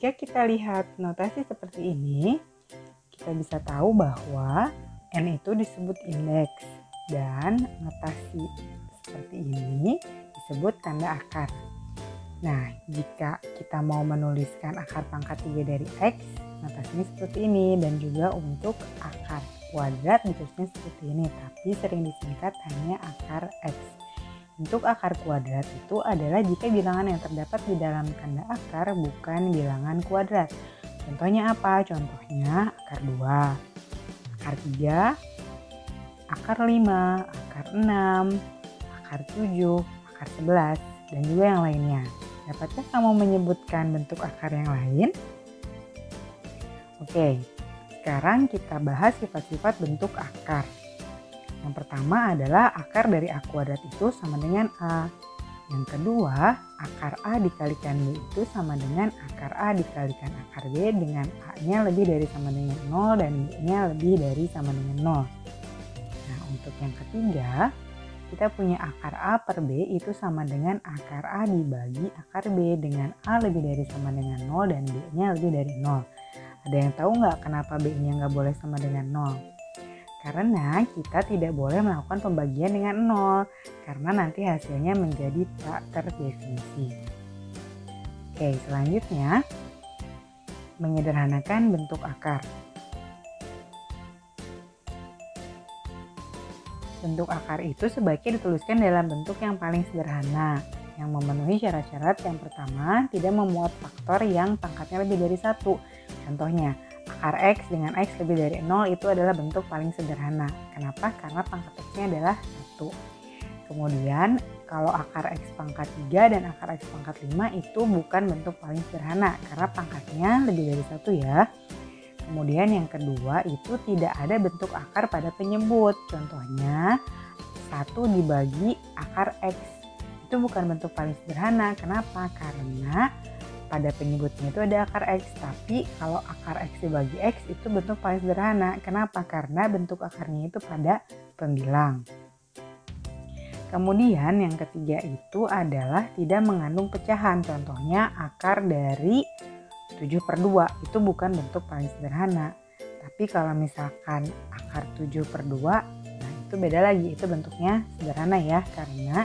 jika kita lihat notasi seperti ini, kita bisa tahu bahwa N itu disebut indeks dan notasi seperti ini disebut tanda akar. Nah, jika kita mau menuliskan akar pangkat 3 dari X, notasinya seperti ini, dan juga untuk akar kuadrat ditulisnya seperti ini, tapi sering disingkat hanya akar X. Bentuk akar kuadrat itu adalah jika bilangan yang terdapat di dalam tanda akar bukan bilangan kuadrat. Contohnya apa? Contohnya akar 2, akar 3, akar 5, akar 6, akar 7, akar 11, dan juga yang lainnya. Dapatkah kamu menyebutkan bentuk akar yang lain? Oke, sekarang kita bahas sifat-sifat bentuk akar. Yang pertama adalah akar dari A kuadrat itu sama dengan A. Yang kedua, akar A dikalikan B itu sama dengan akar A dikalikan akar B dengan A-nya lebih dari sama dengan 0 dan B-nya lebih dari sama dengan 0. Nah, untuk yang ketiga, kita punya akar A per B itu sama dengan akar A dibagi akar B dengan A lebih dari sama dengan 0 dan B-nya lebih dari 0. Ada yang tahu nggak kenapa B-nya nggak boleh sama dengan 0? Karena kita tidak boleh melakukan pembagian dengan 0, karena nanti hasilnya menjadi tak terdefinisi. Oke, selanjutnya menyederhanakan bentuk akar. Bentuk akar itu sebaiknya dituliskan dalam bentuk yang paling sederhana, yang memenuhi syarat-syarat. Yang pertama, tidak memuat faktor yang pangkatnya lebih dari 1. Contohnya, akar X dengan X lebih dari 0 itu adalah bentuk paling sederhana. Kenapa? Karena pangkat X-nya adalah 1. Kemudian, kalau akar X pangkat 3 dan akar X pangkat 5 itu bukan bentuk paling sederhana, karena pangkatnya lebih dari 1 ya. Kemudian yang kedua itu tidak ada bentuk akar pada penyebut. Contohnya 1 dibagi akar X. Itu bukan bentuk paling sederhana. Kenapa? Karena pada penyebutnya itu ada akar X. Tapi kalau akar X dibagi X itu bentuk paling sederhana. Kenapa? Karena bentuk akarnya itu pada pembilang. Kemudian yang ketiga itu adalah tidak mengandung pecahan. Contohnya akar dari 7/2 itu bukan bentuk paling sederhana. Tapi kalau misalkan akar 7/2, nah itu beda lagi, itu bentuknya sederhana ya, karena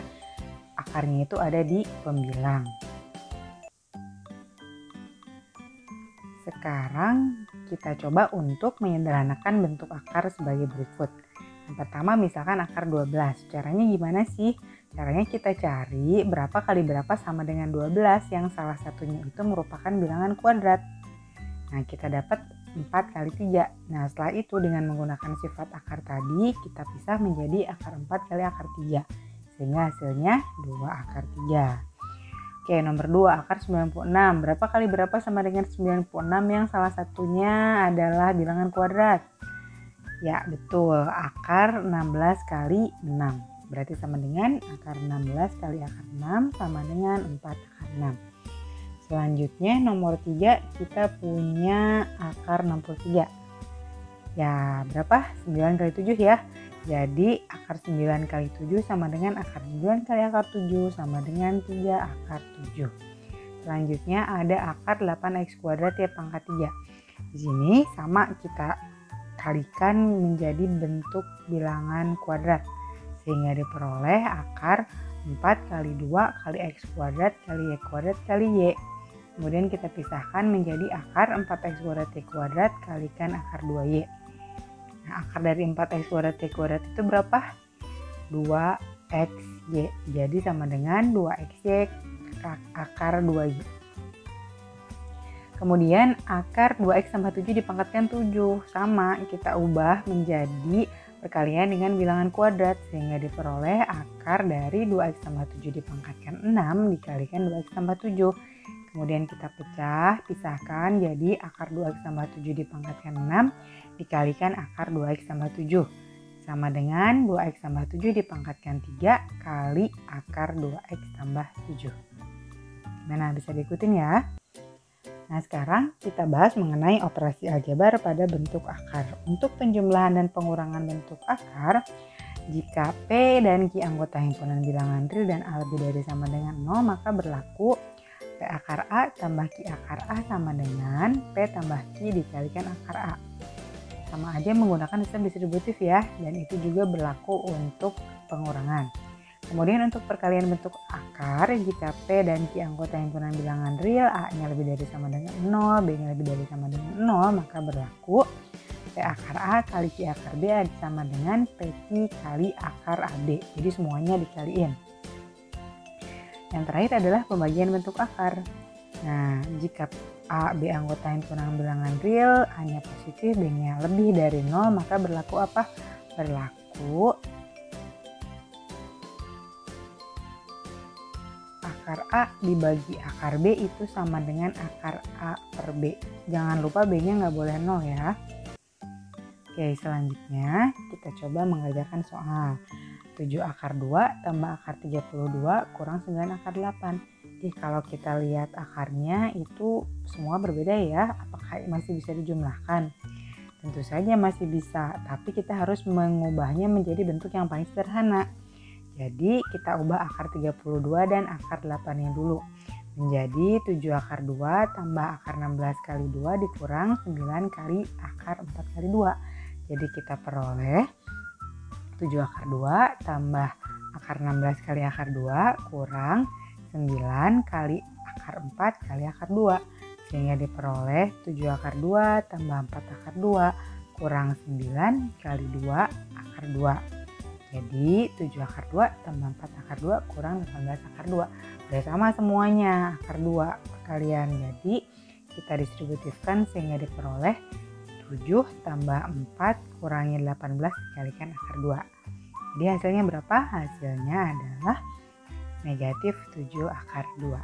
akarnya itu ada di pembilang. Sekarang kita coba untuk menyederhanakan bentuk akar sebagai berikut. Yang pertama misalkan akar 12, caranya gimana sih? Caranya kita cari berapa kali berapa sama dengan 12 yang salah satunya itu merupakan bilangan kuadrat. Nah, kita dapat 4 kali 3. Nah, setelah itu dengan menggunakan sifat akar tadi, kita pisah menjadi akar 4 kali akar 3. Sehingga hasilnya 2 akar 3. Oke, nomor 2, akar 96. Berapa kali berapa sama dengan 96 yang salah satunya adalah bilangan kuadrat? Ya, betul. Akar 16 kali 6. Berarti sama dengan akar 16 kali akar 6 sama dengan 4 akar 6. Selanjutnya nomor 3 kita punya akar 63. Ya berapa? 9 kali 7 ya. Jadi akar 9 kali 7 sama dengan akar 9 kali akar 7 sama dengan 3 akar 7. Selanjutnya ada akar 8x kuadrat ya pangkat 3. Di sini sama kita kalikan menjadi bentuk bilangan kuadrat. Sehingga diperoleh akar 4 kali 2 kali X kuadrat kali Y kuadrat kali Y. Kemudian kita pisahkan menjadi akar 4X kuadrat Y kuadrat kalikan akar 2Y. Nah, akar dari 4X kuadrat Y kuadrat itu berapa? 2XY. Jadi sama dengan 2XY akar 2Y. Kemudian akar 2X tambah 7 dipangkatkan 7. Sama, kita ubah menjadi perkalian dengan bilangan kuadrat sehingga diperoleh akar dari 2x tambah 7 dipangkatkan 6 dikalikan 2x tambah 7. Kemudian kita pisahkan jadi akar 2x tambah 7 dipangkatkan 6 dikalikan akar 2x tambah 7. Sama dengan 2x tambah 7 dipangkatkan 3 kali akar 2x tambah 7. Gimana, bisa diikutin ya? Nah, sekarang kita bahas mengenai operasi aljabar pada bentuk akar. Untuk penjumlahan dan pengurangan bentuk akar, jika P dan Q anggota himpunan bilangan real dan A lebih dari sama dengan 0, maka berlaku P akar A tambah Q akar A sama dengan P tambah Q dikalikan akar A. Sama aja menggunakan sistem distributif ya, dan itu juga berlaku untuk pengurangan. Kemudian untuk perkalian bentuk akar, jika P dan Q anggota himpunan bilangan real, A-nya lebih dari sama dengan 0, B-nya lebih dari sama dengan 0, maka berlaku P akar A kali Q akar B sama dengan PQ kali akar AB. Jadi semuanya dikaliin. Yang terakhir adalah pembagian bentuk akar. Nah, jika A, B anggota himpunan bilangan real, A-nya positif, B-nya lebih dari 0, maka berlaku apa? Berlaku akar A dibagi akar B itu sama dengan akar A per B. Jangan lupa B-nya nggak boleh 0 ya. Oke, selanjutnya kita coba mengerjakan soal. 7 akar 2 tambah akar 32 kurang 9 akar 8. Jadi kalau kita lihat akarnya itu semua berbeda ya. Apakah masih bisa dijumlahkan? Tentu saja masih bisa, tapi kita harus mengubahnya menjadi bentuk yang paling sederhana. Jadi kita ubah akar 32 dan akar 8-nya dulu. Menjadi 7 akar 2 tambah akar 16 kali 2 dikurang 9 kali akar 4 kali 2. Jadi kita peroleh 7 akar 2 tambah akar 16 kali akar 2 kurang 9 kali akar 4 kali akar 2. Sehingga diperoleh 7 akar 2 tambah 4 akar 2 kurang 9 kali 2 akar 2. Jadi 7 akar 2 tambah 4 akar 2 kurang 18 akar 2. Udah sama semuanya akar 2 perkalian. Jadi kita distributifkan sehingga diperoleh 7 tambah 4 kurangi 18 dikalikan akar 2. Jadi hasilnya berapa? Hasilnya adalah negatif 7 akar 2.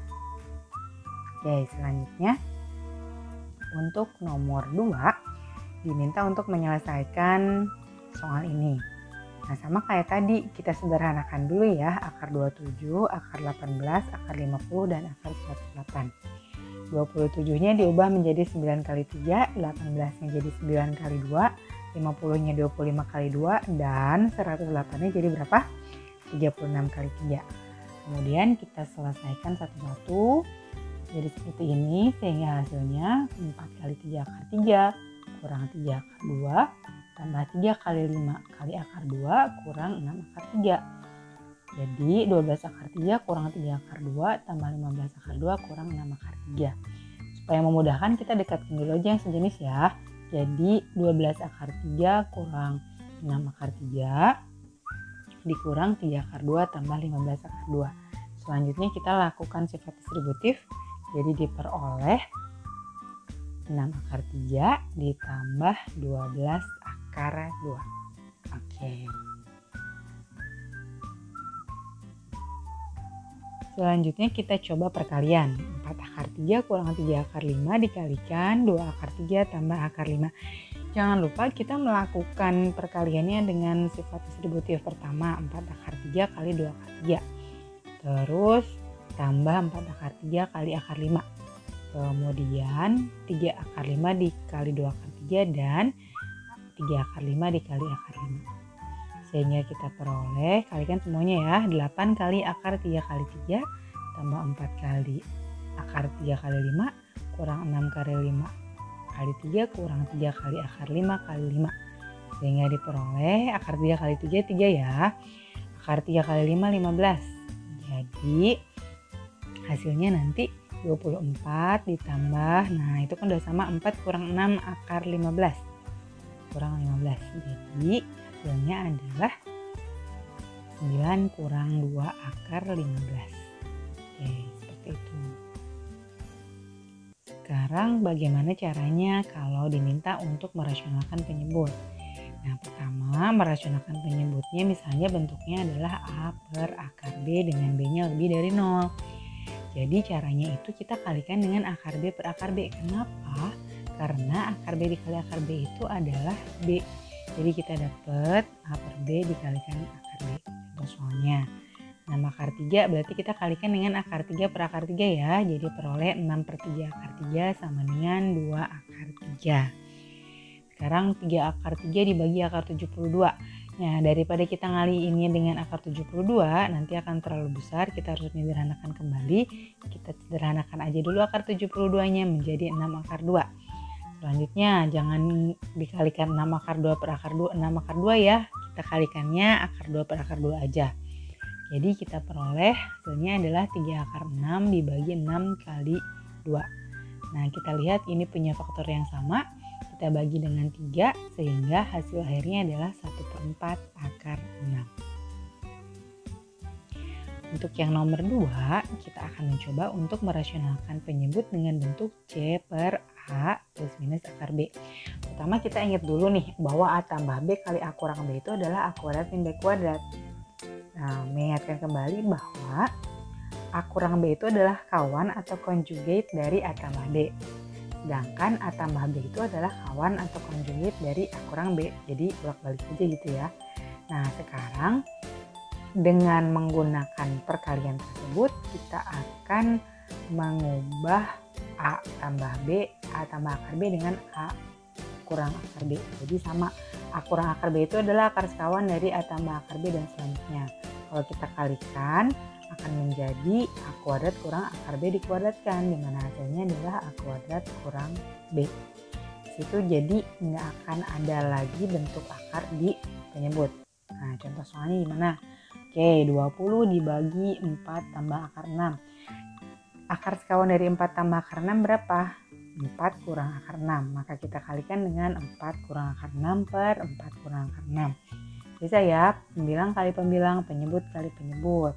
Oke, selanjutnya untuk nomor 2 diminta untuk menyelesaikan soal ini. Nah, sama kayak tadi kita sederhanakan dulu ya, akar 27, akar 18, akar 50 dan akar 108. 27-nya diubah menjadi 9 kali 3, 18-nya jadi 9 kali 2, 50-nya 25 kali 2, dan 108-nya jadi berapa? 36 kali 3. Kemudian kita selesaikan satu-satu. Jadi seperti ini, sehingga hasilnya 4 kali 3 akar 3 kurang 3 akar 2 tambah 3 kali 5 kali akar 2 kurang 6 akar 3. Jadi 12 akar 3 kurang 3 akar 2 tambah 15 akar 2 kurang 6 akar 3. Supaya memudahkan kita dekatkan dulu aja yang sejenis ya. Jadi 12 akar 3 kurang 6 akar 3 dikurang 3 akar 2 tambah 15 akar 2. Selanjutnya kita lakukan sifat distributif. Jadi diperoleh 6 akar 3 ditambah 12 akar 2. Oke. Selanjutnya kita coba perkalian. 4 akar 3 kurang 3 akar 5 dikalikan 2 akar 3 tambah akar 5. Jangan lupa kita melakukan perkaliannya dengan sifat distributif. Pertama 4 akar 3 kali 2 akar 3. Terus tambah 4 akar 3 kali akar 5. Kemudian 3 akar 5 dikali 2 akar 3 dan 3 akar 5 dikali akar 5. Sehingga kita peroleh, kalikan semuanya ya, 8 kali akar 3 kali 3 tambah 4 kali akar 3 kali 5 kurang 6 kali 5 kali 3 kurang 3 kali akar 5 kali 5. Sehingga diperoleh akar 3 kali 3, 3 ya. Akar 3 kali 5, 15. Jadi hasilnya nanti 24 ditambah, nah itu kan udah sama 4 kurang 6 akar 15. Kurang 15. Jadi hasilnya adalah 9 kurang 2 akar 15. Oke, seperti itu. Sekarang bagaimana caranya kalau diminta untuk merasionalkan penyebut? Nah, pertama merasionalkan penyebutnya misalnya bentuknya adalah A per akar B dengan B-nya lebih dari 0. Jadi caranya itu kita kalikan dengan akar B per akar B. Kenapa? Karena akar B dikali akar B itu adalah B. Jadi kita dapat A per B dikalikan akar B. Contoh soalnya. Nah, akar 3 berarti kita kalikan dengan akar 3 per akar 3 ya. Jadi peroleh 6 per 3 akar 3 sama dengan 2 akar 3. Sekarang 3 akar 3 dibagi akar 72. Nah, daripada kita ngaliinnya dengan akar 72, nanti akan terlalu besar, kita harus menyederhanakan kembali. Kita sederhanakan aja dulu akar 72-nya menjadi 6 akar 2. Selanjutnya, jangan dikalikan 6 akar 2 per akar 2, 6 akar 2 ya. Kita kalikannya akar 2 per akar 2 aja. Jadi kita peroleh hasilnya adalah 3 akar 6 dibagi 6 kali 2. Nah, kita lihat ini punya faktor yang sama. Kita bagi dengan 3 sehingga hasil akhirnya adalah 1/4 akar 6. Untuk yang nomor 2, kita akan mencoba untuk merasionalkan penyebut dengan bentuk C per A plus minus akar B. Pertama kita ingat dulu nih bahwa A tambah B kali A kurang B itu adalah A kuadrat min B kuadrat. Nah, mengingatkan kembali bahwa A kurang B itu adalah kawan atau conjugate dari A tambah B. Sedangkan A tambah B itu adalah kawan atau conjugate dari A kurang B. Jadi bolak-balik aja gitu ya. Nah, sekarang dengan menggunakan perkalian tersebut kita akan mengubah A tambah B, A tambah akar B dengan A kurang akar B. Jadi sama, A kurang akar B itu adalah akar sekawan dari A tambah akar B dan selanjutnya. Kalau kita kalikan akan menjadi A kuadrat kurang akar B dikuadratkan, dimana hasilnya adalah A kuadrat kurang B. Situ jadi nggak akan ada lagi bentuk akar di penyebut. Nah, contoh soalnya gimana? Oke, 20 dibagi 4 tambah akar 6. Akar sekawan dari 4 tambah akar 6 berapa? 4 kurang akar 6. Maka kita kalikan dengan 4 kurang akar 6 per 4 kurang akar 6. Bisa ya, pembilang kali pembilang, penyebut kali penyebut.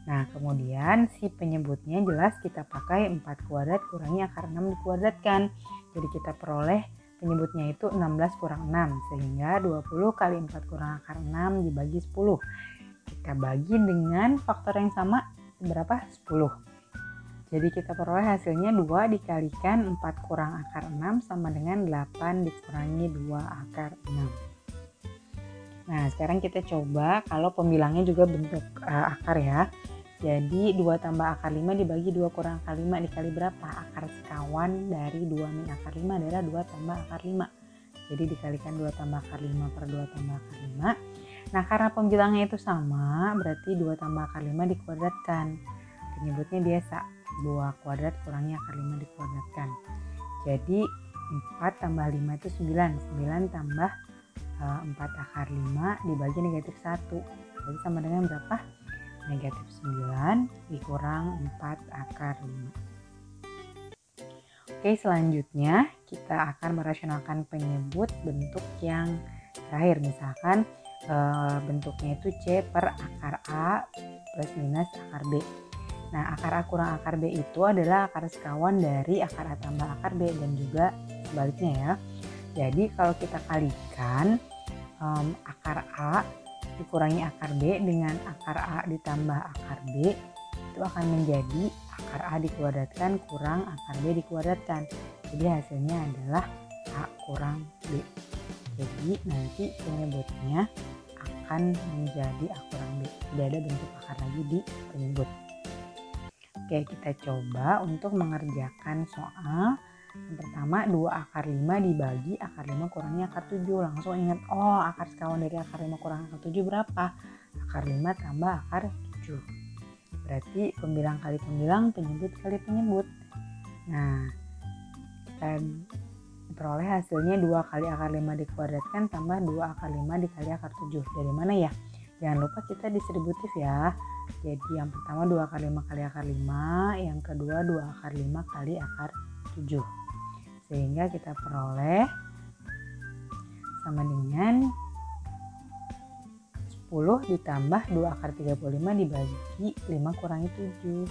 Nah, kemudian si penyebutnya jelas kita pakai 4 kuadrat kurangi akar 6 dikuadratkan. Jadi kita peroleh penyebutnya itu 16 kurang 6. Sehingga 20 kali 4 kurang akar 6 dibagi 10. Kita bagi dengan faktor yang sama, berapa? 10. Jadi kita peroleh hasilnya 2 dikalikan 4 kurang akar 6 sama dengan 8 dikurangi 2 akar 6. Nah, sekarang kita coba kalau pembilangnya juga bentuk akar ya. Jadi 2 tambah akar 5 dibagi 2 kurang akar 5 dikali berapa? Akar sekawan dari 2 min akar 5 adalah 2 tambah akar 5. Jadi dikalikan 2 tambah akar 5 per 2 tambah akar 5. Nah, karena pembilangnya itu sama, berarti 2 tambah akar 5 dikuadratkan. Penyebutnya biasa, 2 kuadrat kurangi akar 5 dikuadratkan. Jadi 4 tambah 5 itu 9. 9 tambah 4 akar 5 dibagi negatif 1. Jadi sama dengan berapa? Negatif 9 dikurang 4 akar 5. Oke, selanjutnya kita akan merasionalkan penyebut bentuk yang terakhir. Misalkan bentuknya itu C per akar A plus minus akar B. Nah, akar A kurang akar B itu adalah akar sekawan dari akar A tambah akar B dan juga sebaliknya ya. Jadi kalau kita kalikan akar A dikurangi akar B dengan akar A ditambah akar B, itu akan menjadi akar A dikuadratkan kurang akar B dikuadratkan. Jadi hasilnya adalah A kurang B. Jadi nanti penyebutnya akan menjadi A kurang B. Tidak ada bentuk akar lagi di penyebut. Oke, kita coba untuk mengerjakan soal. Yang pertama, 2 akar 5 dibagi akar 5 kurangi akar 7. Langsung ingat, oh akar sekawan dari akar 5 kurang akar 7 berapa? Akar 5 tambah akar 7. Berarti pembilang kali pembilang, penyebut kali penyebut. Nah, kita peroleh hasilnya 2 kali akar 5 dikuadratkan tambah 2 akar 5 dikali akar 7. Dari mana ya? Jangan lupa kita distributif ya. Jadi yang pertama 2 akar 5 kali akar 5, yang kedua 2 akar 5 kali akar 7. Sehingga kita peroleh sama dengan 10 ditambah 2 akar 35 dibagi 5 kurangi 7.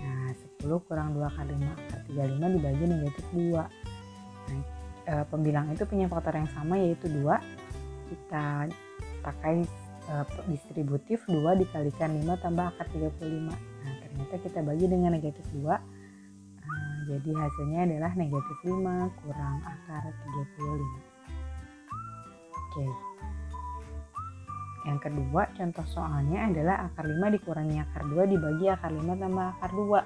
Nah, 10 kurang 2 kali 5 akar 35 dibagi negatif 2. Nah, pembilang itu punya faktor yang sama yaitu 2. Kita pakai distributif 2 dikalikan 5 tambah akar 35. Nah, ternyata kita bagi dengan negatif 2. Jadi hasilnya adalah negatif 5 kurang akar 35. Oke. Yang kedua, contoh soalnya adalah akar 5 dikurangi akar 2 dibagi akar 5 tambah akar 2.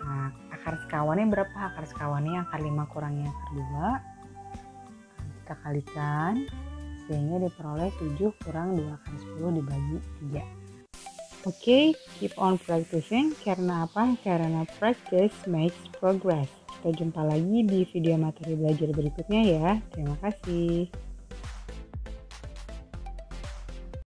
Nah, akar sekawannya berapa? Akar sekawannya akar 5 kurangi akar 2. Kita kalikan sehingga diperoleh 7 kurang 2 kali 10 dibagi 3. Oke, keep on practicing. Karena apa? Karena practice makes progress. Kita jumpa lagi di video materi belajar berikutnya ya. Terima kasih.